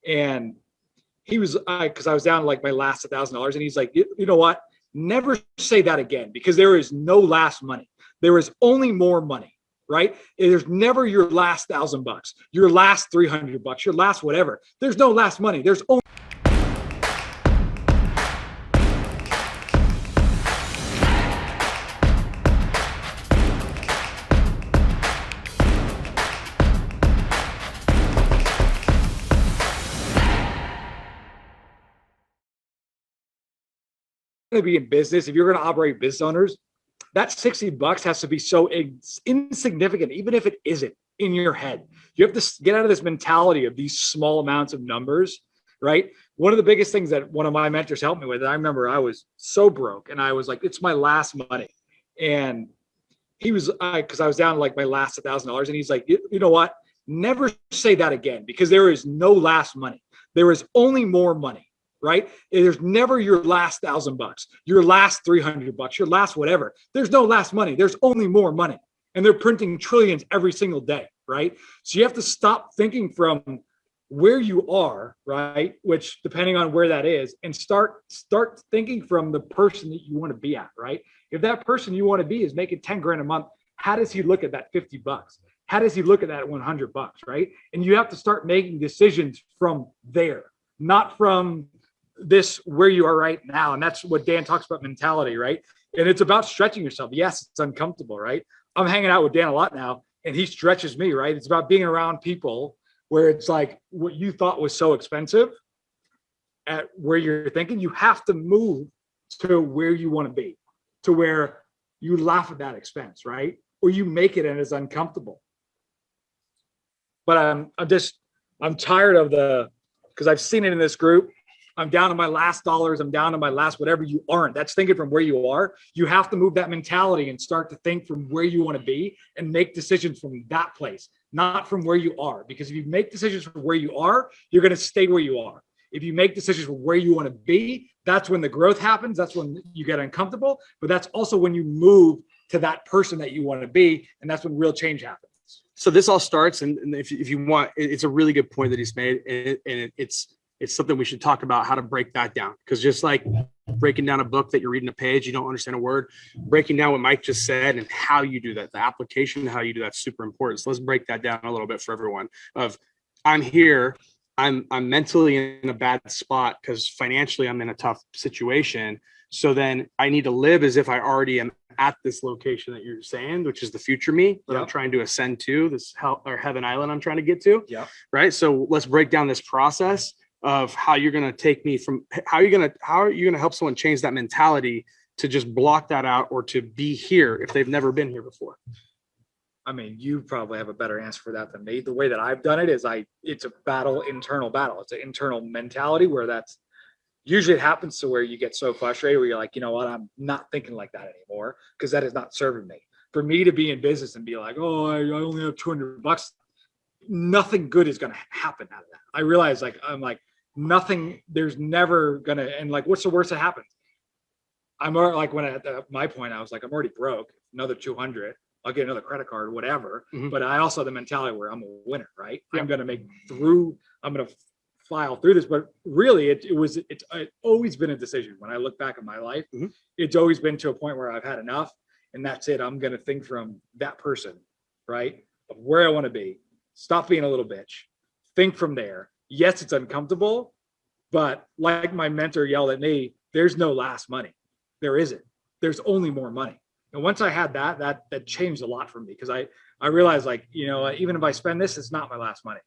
And he was, because I was down to like my last $1,000, and he's like, you know what? Never say that again, because there is no last money. There is only more money, right? There's never your last $1,000, your last $300, your last whatever. There's no last money. There's only to be in business, if you're going to operate business owners, that $60 has to be so insignificant, even if it isn't in your head. You have to get out of this mentality of these small amounts of numbers, right? One of the biggest things that one of my mentors helped me with, I remember I was so broke and I was like, it's my last money. And he was, because I was down to like my last $1,000, and he's like, you know what? Never say that again, because there is no last money. There is only more money. Right? There's never your last $1,000, your last $300, your last whatever. There's no last money. There's only more money. And they're printing trillions every single day, right? So you have to stop thinking from where you are, right? Which depending on where that is, and start thinking from the person that you want to be at, right? If that person you want to be is making 10 grand a month, how does he look at that $50? How does he look at that $100, right? And you have to start making decisions from there, not from this where you are right now. And that's what Dan talks about, mentality, right? And it's about stretching yourself. Yes, it's uncomfortable, right? I'm hanging out with Dan a lot now, and he stretches me, right? It's about being around people where it's like what you thought was so expensive at where you're thinking, you have to move to where you want to be, to where you laugh at that expense, right? Or you make it and it's uncomfortable. But I'm tired of because I've seen it in this group. I'm down to my last dollars. I'm down to my last whatever. You aren't. That's thinking from where you are. You have to move that mentality and start to think from where you want to be and make decisions from that place, not from where you are. Because if you make decisions from where you are, you're going to stay where you are. If you make decisions from where you want to be, that's when the growth happens. That's when you get uncomfortable. But that's also when you move to that person that you want to be. And that's when real change happens. So this all starts. And if you want, it's a really good point that he's made. And it's something we should talk about, how to break that down. Because just like breaking down a book that you're reading a page, you don't understand a word, breaking down what Mike just said and how you do that, the application, how you do that's super important. So let's break that down a little bit for everyone. I'm here, I'm mentally in a bad spot because financially I'm in a tough situation. So then I need to live as if I already am at this location that you're saying, which is the future me that I'm trying to ascend to, this heaven island I'm trying to get to. Yeah. Right. So let's break down this process of how you're going to take me from how are you going to help someone change that mentality to just block that out or to be here if they've never been here before. I mean, you probably have a better answer for that than me. The way that I've done it is it's a internal battle. It's an internal mentality where that's usually it happens to where you get so frustrated where you're like, you know what, I'm not thinking like that anymore because that is not serving me. For me to be in business and be like, oh, I only have $200, nothing good is going to happen out of that. I realize I'm like, nothing, there's never going to, and like, what's the worst that happens? I'm like, when at my point, I was like, I'm already broke, another 200. I'll get another credit card or whatever. Mm-hmm. But I also have the mentality where I'm a winner, right? Yeah. I'm going to make through, I'm going to file through this. But really it's always been a decision. When I look back at my life, mm-hmm. It's always been to a point where I've had enough and that's it. I'm going to think from that person, right? Of where I want to be. Stop being a little bitch. Think from there. Yes, it's uncomfortable, but like my mentor yelled at me, there's no last money. There isn't. There's only more money. And once I had that changed a lot for me because I realized like, you know, even if I spend this, it's not my last money.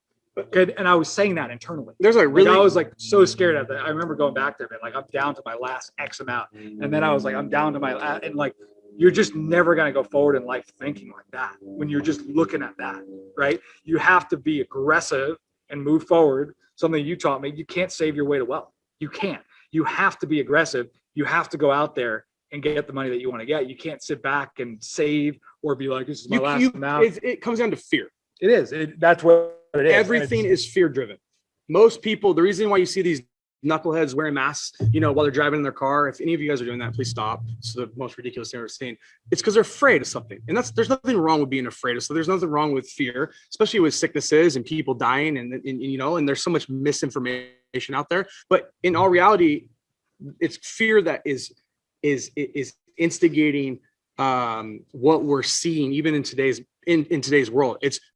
And I was saying that internally. There's I was like so scared of that. I remember going back there, like I'm down to my last X amount. And then I was like, I'm down to my last, and like, you're just never going to go forward in life thinking like that when you're just looking at that, right? You have to be aggressive and move forward. Something you taught me, you can't save your way to wealth. You can't. You have to be aggressive. You have to go out there and get the money that you want to get. You can't sit back and save or be like, this is my last amount. It comes down to fear. It is. That's what it is. Everything is fear driven. Most people, the reason why you see these knuckleheads wearing masks, while they're driving in their car. If any of you guys are doing that, please stop. It's the most ridiculous thing I've ever seen. It's because they're afraid of something. And there's nothing wrong with being afraid of. So there's nothing wrong with fear, especially with sicknesses and people dying and there's so much misinformation out there. But in all reality, it's fear that is instigating what we're seeing even in today's world. It's